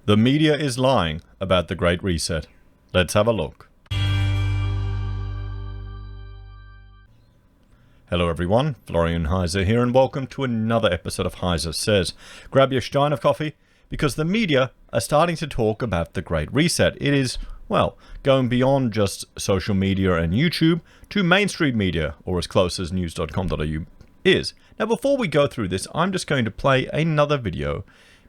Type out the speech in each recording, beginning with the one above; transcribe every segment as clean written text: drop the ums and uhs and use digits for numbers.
The media is lying about the Great Reset. Let's have a look. Hello everyone, Florian.Heise here, and welcome to another episode of HeiseSays. Grab your stein of coffee, because the media are starting to talk about the Great Reset. It is, well, going beyond just social media and YouTube to mainstream media, or as close as news.com.au is. Now before we go through this, I'm just going to play another video,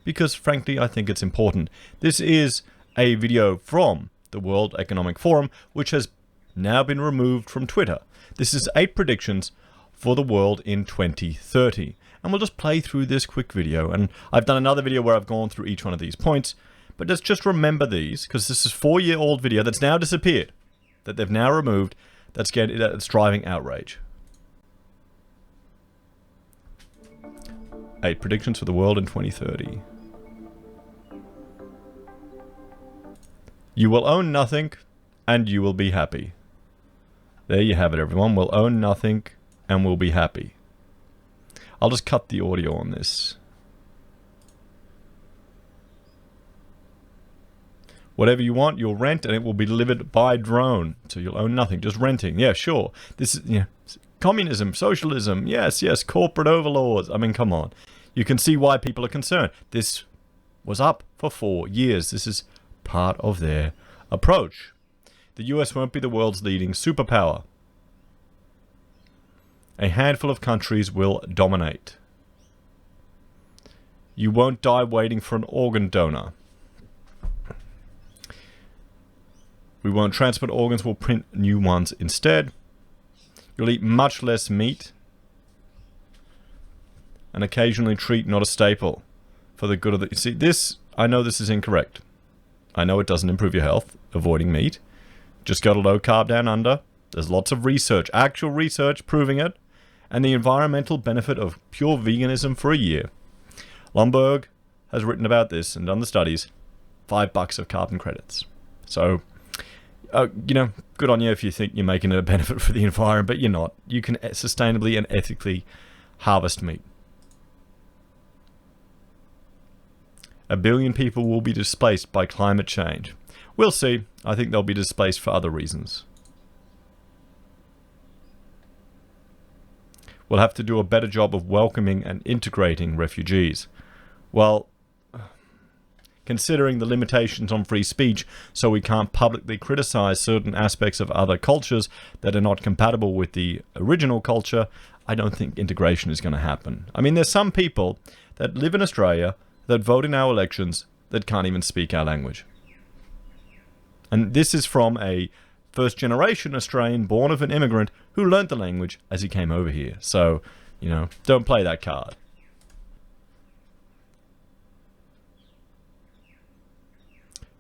because frankly I think it's important. This is a video from the World Economic Forum, which has now been removed from Twitter. This is 8 predictions for the world in 2030. And we'll just play through this quick video. And I've done another video where I've gone through each one of these points. But let's just remember these, because this is a 4-year-old video that's now disappeared, that they've now removed, that's driving outrage. 8 predictions for the world in 2030. You will own nothing, and you will be happy. There you have it, everyone. We'll own nothing, and we'll be happy. I'll just cut the audio on this. Whatever you want, you'll rent, and it will be delivered by drone. So you'll own nothing, just renting. Yeah, sure. This is, yeah, communism, socialism. Yes, yes, corporate overlords. I mean, come on. You can see why people are concerned. This was up for 4 years. This is part of their approach. The US won't be the world's leading superpower. A handful of countries will dominate. You won't die waiting for an organ donor. We won't transport organs, we'll print new ones instead. You'll eat much less meat. And occasionally treat, not a staple. For the good of the... See, this, I know this is incorrect. I know it doesn't improve your health, avoiding meat. Just go to low carb down under. There's lots of research, actual research proving it. And the environmental benefit of pure veganism for a year. Lomberg has written about this and done the studies. $5 of carbon credits. So, you know, good on you if you think you're making a benefit for the environment, but you're not. You can sustainably and ethically harvest meat. 1 billion people will be displaced by climate change. We'll see. I think they'll be displaced for other reasons. We'll have to do a better job of welcoming and integrating refugees. Well, considering the limitations on free speech, so we can't publicly criticize certain aspects of other cultures that are not compatible with the original culture, I don't think integration is going to happen. I mean, there's some people that live in Australia, that vote in our elections, that can't even speak our language. And this is from a first-generation Australian born of an immigrant who learnt the language as he came over here. So, you know, don't play that card.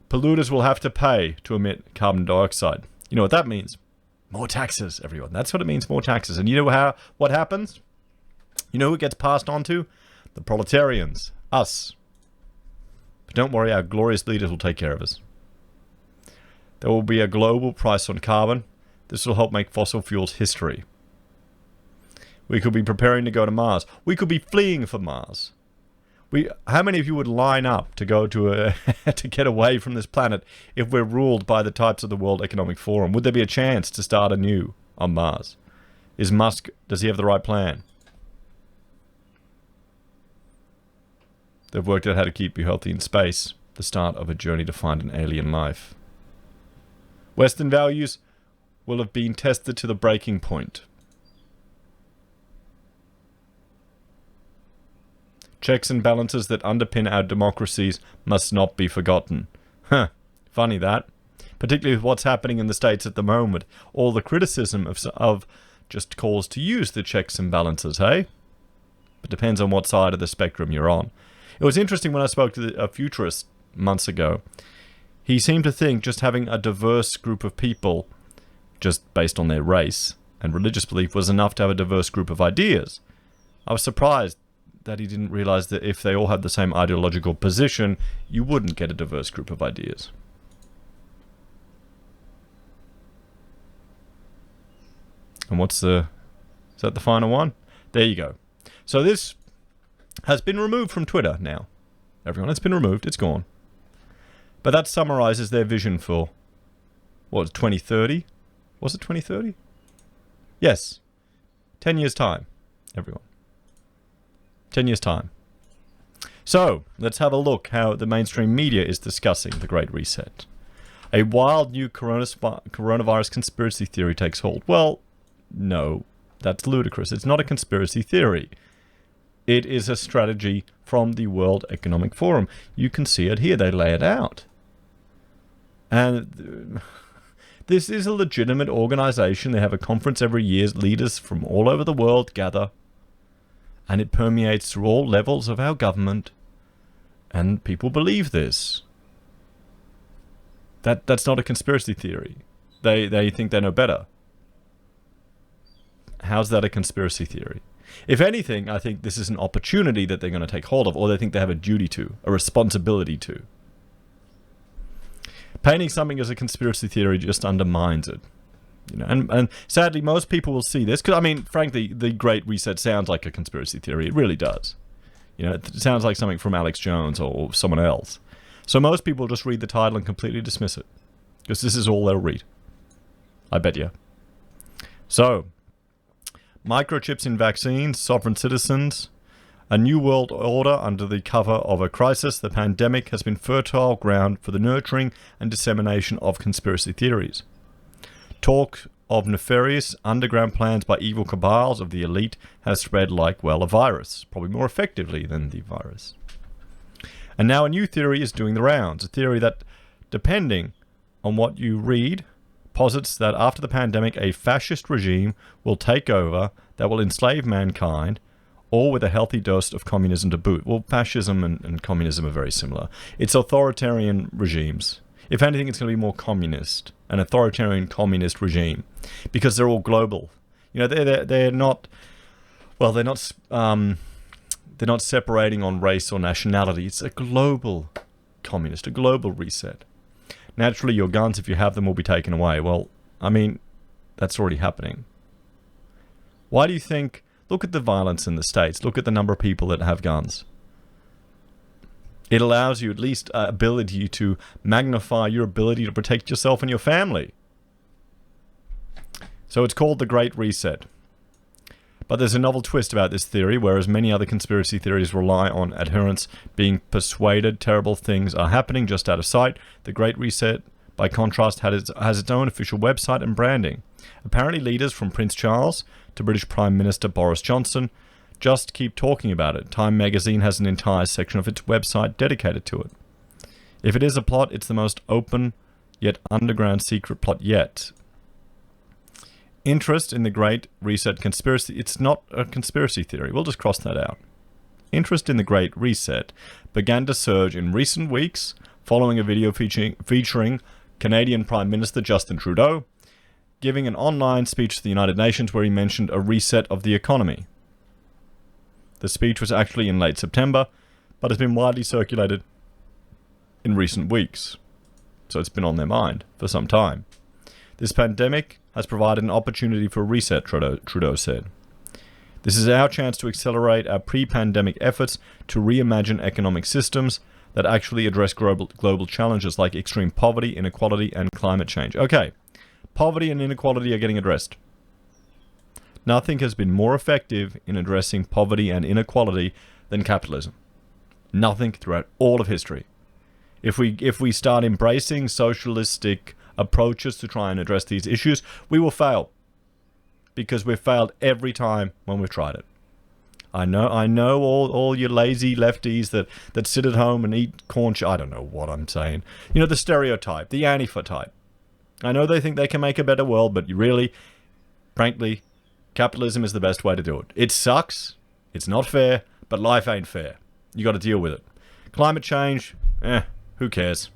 Polluters will have to pay to emit carbon dioxide. You know what that means? More taxes, everyone. That's what it means, more taxes. And you know what happens? You know who it gets passed on to? The proletarians. Us. But don't worry, our glorious leaders will take care of us. There will be a global price on carbon. This will help make fossil fuels history. We could be preparing to go to Mars. We could be fleeing for Mars. How many of you would line up to go to to get away from this planet if we're ruled by the types of the World Economic Forum? Would there be a chance to start anew on Mars? Is Musk, does he have the right plan? They've worked out how to keep you healthy in space. The start of a journey to find an alien life. Western values will have been tested to the breaking point. Checks and balances that underpin our democracies must not be forgotten. Huh, funny that. Particularly with what's happening in the States at the moment. All the criticism of just calls to use the checks and balances, hey? It depends on what side of the spectrum you're on. It was interesting when I spoke to a futurist months ago. He seemed to think just having a diverse group of people, just based on their race and religious belief, was enough to have a diverse group of ideas. I was surprised that he didn't realize that if they all had the same ideological position, you wouldn't get a diverse group of ideas. And is that the final one? There you go. So this has been removed from Twitter now. Everyone, it's been removed. It's gone. But that summarizes their vision for, what, 2030? Was it 2030? Yes. 10 years' time, everyone. 10 years' time. So, let's have a look how the mainstream media is discussing the Great Reset. A wild new coronavirus conspiracy theory takes hold. Well, no, that's ludicrous. It's not a conspiracy theory. It is a strategy from the World Economic Forum. You can see it here. They lay it out. And this is a legitimate organization. They have a conference every year. Leaders from all over the world gather. And it permeates through all levels of our government. And people believe this. That's not a conspiracy theory. They think they know better. How's that a conspiracy theory? If anything, I think this is an opportunity that they're going to take hold of, or they think they have a duty to, a responsibility to. Painting something as a conspiracy theory just undermines it. You know, and sadly, most people will see this, because, I mean, frankly, the Great Reset sounds like a conspiracy theory. It really does. You know, it sounds like something from Alex Jones or someone else. So most people just read the title and completely dismiss it, because this is all they'll read. I bet you. So, microchips in vaccines, sovereign citizens, a new world order under the cover of a crisis. The pandemic has been fertile ground for the nurturing and dissemination of conspiracy theories. Talk of nefarious underground plans by evil cabals of the elite has spread like, well, a virus, probably more effectively than the virus. And now a new theory is doing the rounds, a theory that, depending on what you read, posits that after the pandemic a fascist regime will take over that will enslave mankind, all with a healthy dose of communism to boot. Well, fascism and communism are very similar. It's authoritarian regimes. If anything, it's going to be more communist, an authoritarian communist regime, because they're all global. You know, they're not, well, they're not separating on race or nationality. It's a global communist, a global reset. Naturally, your guns, if you have them, will be taken away. Well, I mean, that's already happening. Why do you think... Look at the violence in the States. Look at the number of people that have guns. It allows you at least ability to magnify your ability to protect yourself and your family. So it's called the Great Reset. But there's a novel twist about this theory, whereas many other conspiracy theories rely on adherents being persuaded terrible things are happening just out of sight. The Great Reset, by contrast, has its own official website and branding. Apparently leaders from Prince Charles to British Prime Minister Boris Johnson just keep talking about it. Time magazine has an entire section of its website dedicated to it. If it is a plot, it's the most open yet underground secret plot yet. Interest in the Great Reset conspiracy. It's not a conspiracy theory. We'll just cross that out. Interest in the Great Reset began to surge in recent weeks following a video featuring Canadian Prime Minister Justin Trudeau giving an online speech to the United Nations where he mentioned a reset of the economy. The speech was actually in late September, but has been widely circulated in recent weeks. So it's been on their mind for some time. This pandemic has provided an opportunity for a reset, Trudeau said. This is our chance to accelerate our pre-pandemic efforts to reimagine economic systems that actually address global challenges like extreme poverty, inequality, and climate change. Okay, poverty and inequality are getting addressed. Nothing has been more effective in addressing poverty and inequality than capitalism. Nothing throughout all of history. If we start embracing socialistic approaches to try and address these issues, we will fail. Because we've failed every time when we've tried it. I know all you lazy lefties that sit at home and eat corn. I don't know what I'm saying. You know, the stereotype, the Antifa type. I know they think they can make a better world, but really, frankly, capitalism is the best way to do it. It sucks. It's not fair, but life ain't fair. You got to deal with it. Climate change, who cares?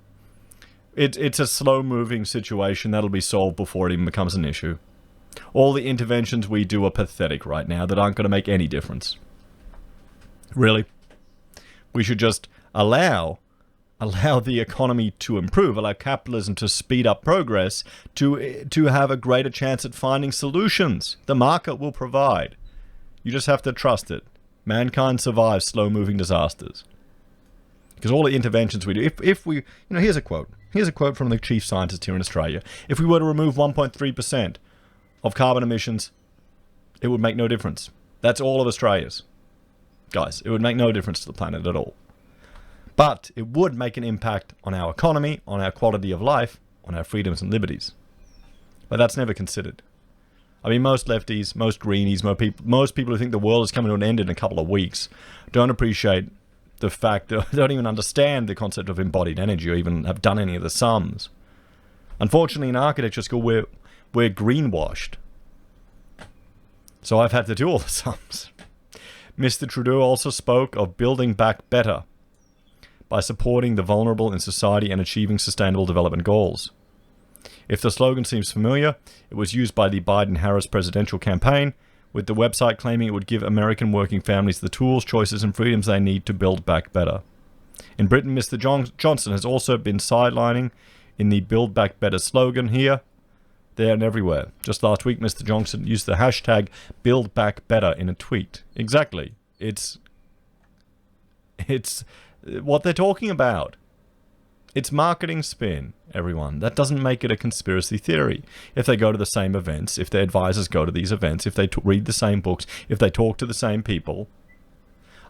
It's a slow-moving situation that'll be solved before it even becomes an issue. All the interventions we do are pathetic right now that aren't going to make any difference. Really? We should just allow the economy to improve, allow capitalism to speed up progress, to have a greater chance at finding solutions. The market will provide. You just have to trust it. Mankind survives slow-moving disasters. Because all the interventions we do, if we, here's a quote. Here's a quote from the chief scientist here in Australia. If we were to remove 1.3% of carbon emissions, it would make no difference. That's all of Australia's. Guys, it would make no difference to the planet at all. But it would make an impact on our economy, on our quality of life, on our freedoms and liberties. But that's never considered. I mean, most lefties, most greenies, most people who think the world is coming to an end in a couple of weeks don't appreciate the fact that they don't even understand the concept of embodied energy or even have done any of the sums. Unfortunately, in architecture school, we're greenwashed. So I've had to do all the sums. Mr. Trudeau also spoke of building back better by supporting the vulnerable in society and achieving sustainable development goals. If the slogan seems familiar, it was used by the Biden-Harris presidential campaign, with the website claiming it would give American working families the tools, choices, and freedoms they need to build back better. In Britain, Mr. Johnson has also been sidelining in the Build Back Better slogan here, there, and everywhere. Just last week, Mr. Johnson used the hashtag Build Back Better in a tweet. Exactly. It's what they're talking about. It's marketing spin, everyone. That doesn't make it a conspiracy theory. If they go to the same events, if their advisors go to these events, if they read the same books, if they talk to the same people.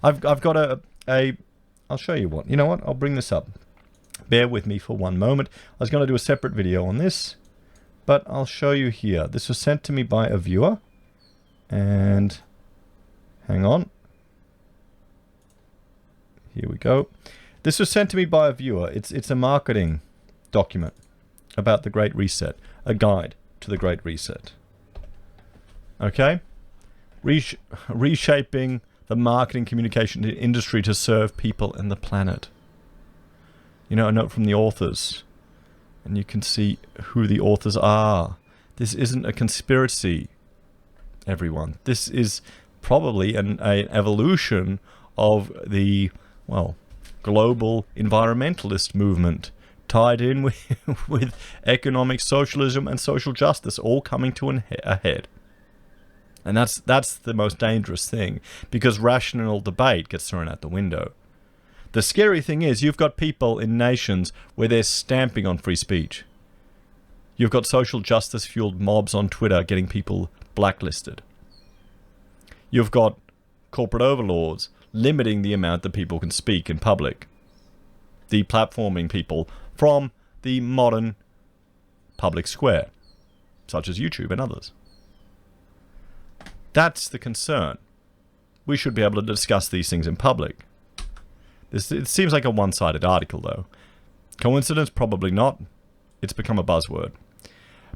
I've got I'll show you what. You know what? I'll bring this up. Bear with me for one moment. I was going to do a separate video on this, but I'll show you here. This was sent to me by a viewer. And hang on. Here we go. This was sent to me by a viewer. It's a marketing document about the Great Reset, a guide to the Great Reset. Okay? Reshaping the marketing communication industry to serve people and the planet. A note from the authors. And you can see who the authors are. This isn't a conspiracy, everyone. This is probably an evolution of the, global environmentalist movement tied in with economic socialism and social justice all coming to a head. And that's the most dangerous thing, because rational debate gets thrown out the window. The scary thing is you've got people in nations where they're stamping on free speech. You've got social justice-fueled mobs on Twitter getting people blacklisted. You've got corporate overlords limiting the amount that people can speak in public. Deplatforming people from the modern public square, such as YouTube and others. That's the concern. We should be able to discuss these things in public. It seems like a one-sided article, though. Coincidence? Probably not. It's become a buzzword.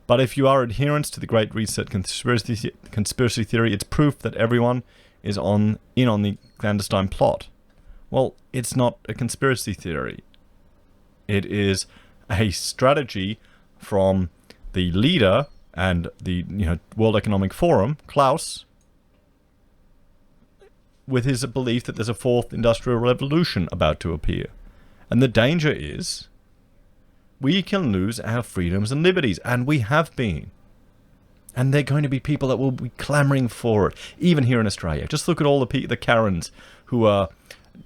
But if you are adherents to the Great Reset conspiracy theory, it's proof that everyone is in on the clandestine plot. Well, it's not a conspiracy theory. It is a strategy from the leader and the World Economic Forum, Klaus, with his belief that there's a fourth industrial revolution about to appear. And the danger is we can lose our freedoms and liberties, and we have been. And they're going to be people that will be clamoring for it, even here in Australia. Just look at all the Karens who are,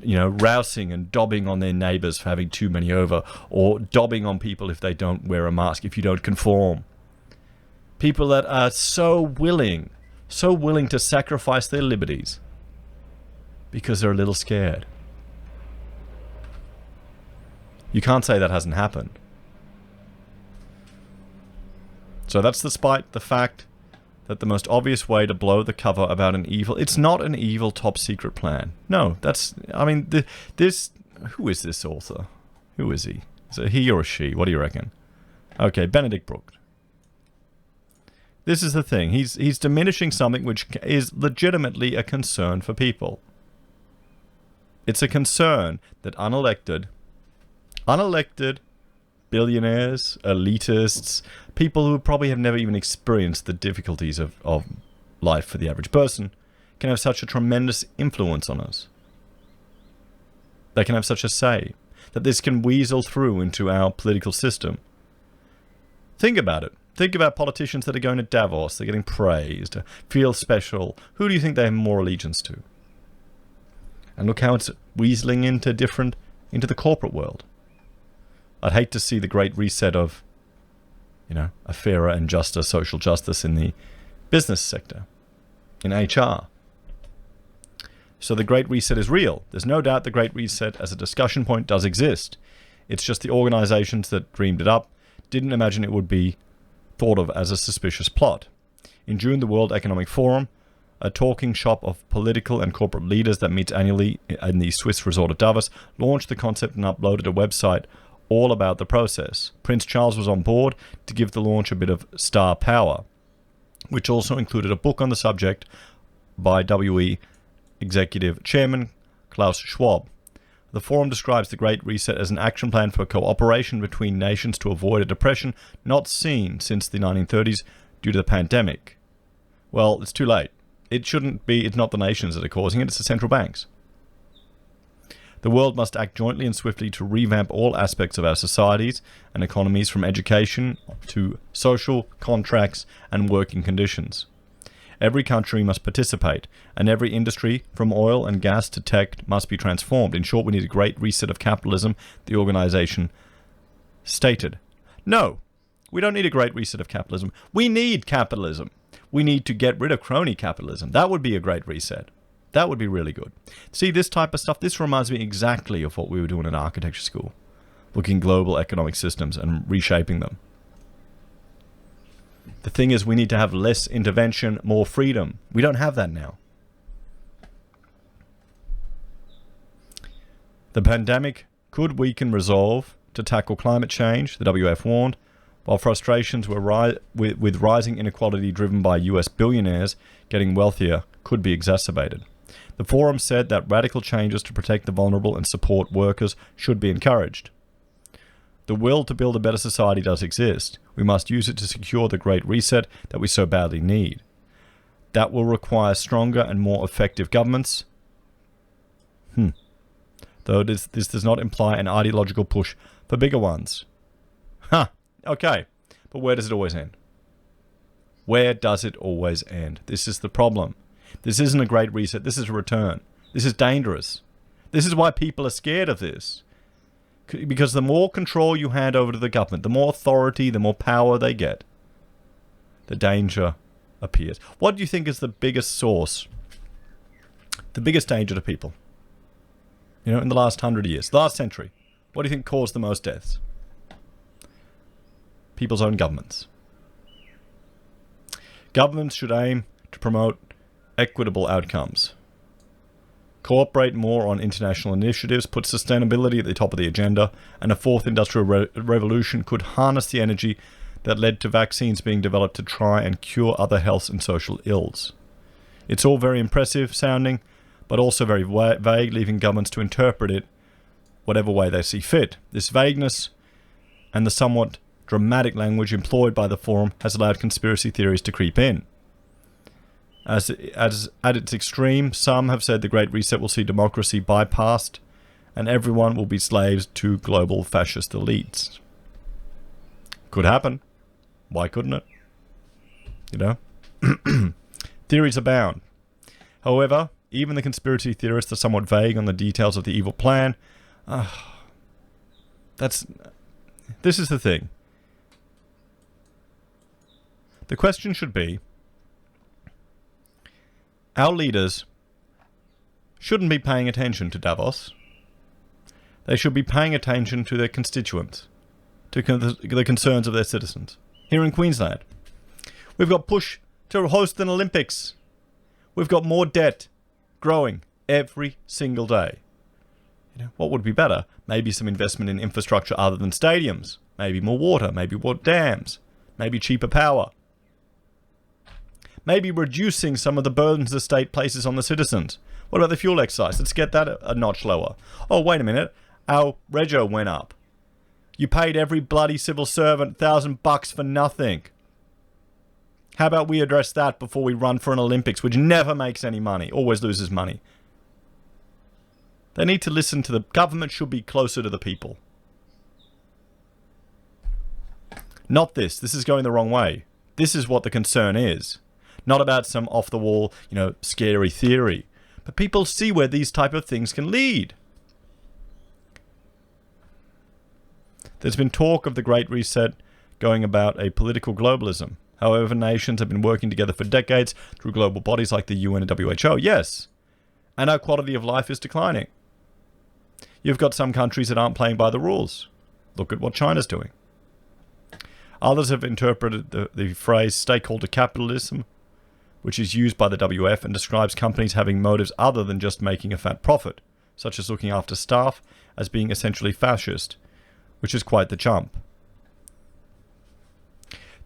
rousing and dobbing on their neighbours for having too many over, or dobbing on people if they don't wear a mask, if you don't conform. People that are so willing to sacrifice their liberties because they're a little scared. You can't say that hasn't happened. So that's despite the fact that the most obvious way to blow the cover about an evil... It's not an evil top-secret plan. No, that's... who is this author? Who is he? Is it he or a she? What do you reckon? Okay, Benedict Brook. This is the thing. He's diminishing something which is legitimately a concern for people. It's a concern that unelected billionaires, elitists, people who probably have never even experienced the difficulties of life for the average person, can have such a tremendous influence on us. They can have such a say, that this can weasel through into our political system. Think about it. Think about politicians that are going to Davos, they're getting praised, feel special. Who do you think they have more allegiance to? And look how it's weaseling into different into the corporate world. I'd hate to see the great reset of, a fairer and juster social justice in the business sector, in HR. So the Great Reset is real. There's no doubt the Great Reset as a discussion point does exist. It's just the organizations that dreamed it up didn't imagine it would be thought of as a suspicious plot. In June, the World Economic Forum, a talking shop of political and corporate leaders that meets annually in the Swiss resort of Davos, launched the concept and uploaded a website all about the process. Prince Charles was on board to give the launch a bit of star power, which also included a book on the subject by WE Executive Chairman Klaus Schwab. The forum describes the Great Reset as an action plan for cooperation between nations to avoid a depression not seen since the 1930s due to the pandemic. Well, it's too late. It shouldn't be. It's not the nations that are causing it, it's the central banks. The world must act jointly and swiftly to revamp all aspects of our societies and economies, from education to social contracts and working conditions. Every country must participate, and every industry, from oil and gas to tech, must be transformed. In short, we need a great reset of capitalism, the organization stated. No, we don't need a great reset of capitalism. We need capitalism. We need to get rid of crony capitalism. That would be a great reset. That would be really good. See, this type of stuff, this reminds me exactly of what we were doing in architecture school. Looking at global economic systems and reshaping them. The thing is, we need to have less intervention, more freedom. We don't have that now. The pandemic could weaken resolve to tackle climate change, the WF warned, while frustrations were with rising inequality driven by US billionaires getting wealthier could be exacerbated. The forum said that radical changes to protect the vulnerable and support workers should be encouraged. The will to build a better society does exist. We must use it to secure the Great Reset that we so badly need. That will require stronger and more effective governments. Though this does not imply an ideological push for bigger ones. Okay. But where does it always end? Where does it always end? This is the problem. This isn't a Great Reset. This is a return. This is dangerous. This is why people are scared of this. Because the more control you hand over to the government, the more authority, the more power they get, the danger appears. What do you think is the biggest source, the biggest danger to people? In the last 100 years, the last century, what do you think caused the most deaths? People's own governments. Governments should aim to promote equitable outcomes. Cooperate more on international initiatives, put sustainability at the top of the agenda, and a fourth industrial revolution could harness the energy that led to vaccines being developed to try and cure other health and social ills. It's all very impressive sounding, but also very vague, leaving governments to interpret it whatever way they see fit. This vagueness and the somewhat dramatic language employed by the forum has allowed conspiracy theories to creep in. As at its extreme, some have said the Great Reset will see democracy bypassed and everyone will be slaves to global fascist elites. Could happen. Why couldn't it? Theories abound. However, even the conspiracy theorists are somewhat vague on the details of the evil plan. This is the thing. The question should be, our leaders shouldn't be paying attention to Davos. They should be paying attention to their constituents, to the concerns of their citizens. Here in Queensland, we've got push to host an Olympics. We've got more debt growing every single day. What would be better? Maybe some investment in infrastructure other than stadiums. Maybe more water, maybe more dams, maybe cheaper power. Maybe reducing some of the burdens the state places on the citizens. What about the fuel excise? Let's get that a notch lower. Oh, wait a minute. Our rego went up. You paid every bloody civil servant $1,000 for nothing. How about we address that before we run for an Olympics, which never makes any money, always loses money. They need to listen to the government, should be closer to the people. Not this. This is going the wrong way. This is what the concern is. Not about some off-the-wall, scary theory. But people see where these type of things can lead. There's been talk of the Great Reset going about a political globalism. However, nations have been working together for decades through global bodies like the UN and WHO. Yes, and our quality of life is declining. You've got some countries that aren't playing by the rules. Look at what China's doing. Others have interpreted the phrase stakeholder capitalism, which is used by the WF and describes companies having motives other than just making a fat profit, such as looking after staff, as being essentially fascist, which is quite the jump.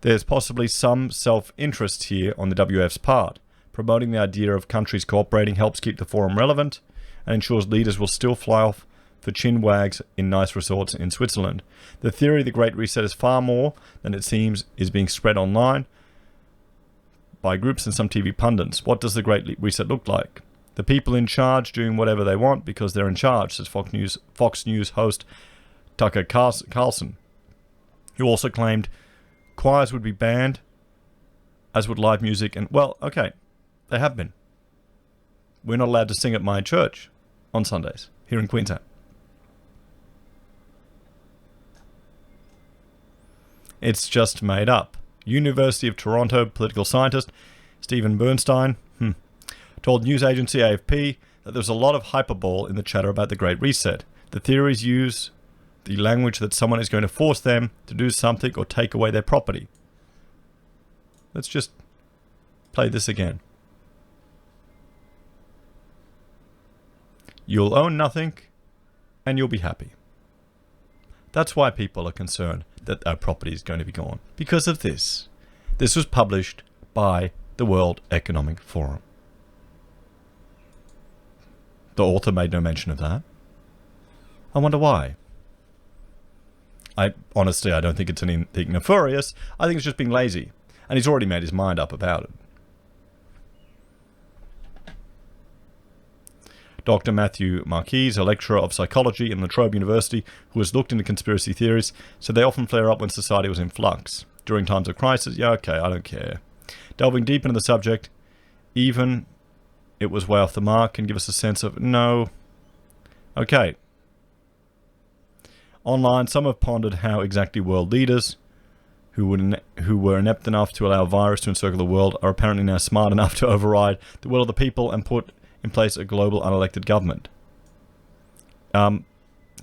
There's possibly some self-interest here on the WF's part. Promoting the idea of countries cooperating helps keep the forum relevant and ensures leaders will still fly off for chin wags in nice resorts in Switzerland. The theory of the Great Reset is far more than it seems is being spread online by groups and some TV pundits. What does the Great Reset look like? The people in charge doing whatever they want because they're in charge, says Fox News host Tucker Carlson, who also claimed choirs would be banned, as would live music, and, well, okay, they have been. We're not allowed to sing at my church on Sundays here in Queensland. It's just made up. University of Toronto political scientist Stephen Bernstein told news agency AFP that there's a lot of hyperbole in the chatter about the Great Reset. The theories use the language that someone is going to force them to do something or take away their property. Let's just play this again. You'll own nothing and you'll be happy. That's why people are concerned that our property is going to be gone. Because of this. This was published by the World Economic Forum. The author made no mention of that. I wonder why. Honestly, I don't think it's anything nefarious. I think it's just being lazy. And he's already made his mind up about it. Dr. Matthew Marquis, a lecturer of psychology in La Trobe University, who has looked into conspiracy theories, said they often flare up when society was in flux. During times of crisis, yeah, okay, I don't care. Delving deep into the subject, even it was way off the mark, can give us a sense of, no. Okay. Online, some have pondered how exactly world leaders, who were inept enough to allow a virus to encircle the world, are apparently now smart enough to override the will of the people and put in place a global unelected government.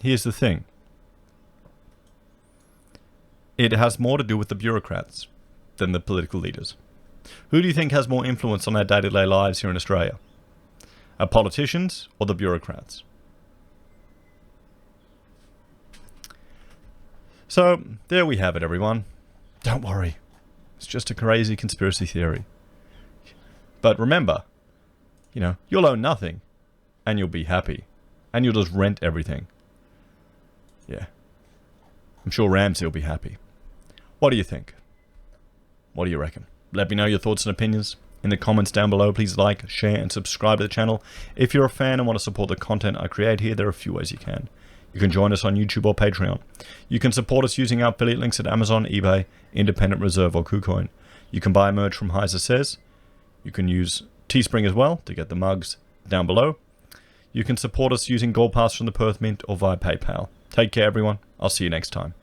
Here's the thing. It has more to do with the bureaucrats than the political leaders. Who do you think has more influence on our day-to-day lives here in Australia? Our politicians or the bureaucrats? So, there we have it, everyone. Don't worry. It's just a crazy conspiracy theory. But remember, you know, you'll own nothing, and you'll be happy, and you'll just rent everything. Yeah. I'm sure Ramsey will be happy. What do you think? What do you reckon? Let me know your thoughts and opinions in the comments down below. Please like, share, and subscribe to the channel. If you're a fan and want to support the content I create here, there are a few ways you can. You can join us on YouTube or Patreon. You can support us using our affiliate links at Amazon, eBay, Independent Reserve, or Kucoin. You can buy merch from HeiseSays. You can use Teespring as well to get the mugs down below. You can support us using Gold Pass from the Perth Mint or via PayPal. Take care, everyone. I'll see you next time.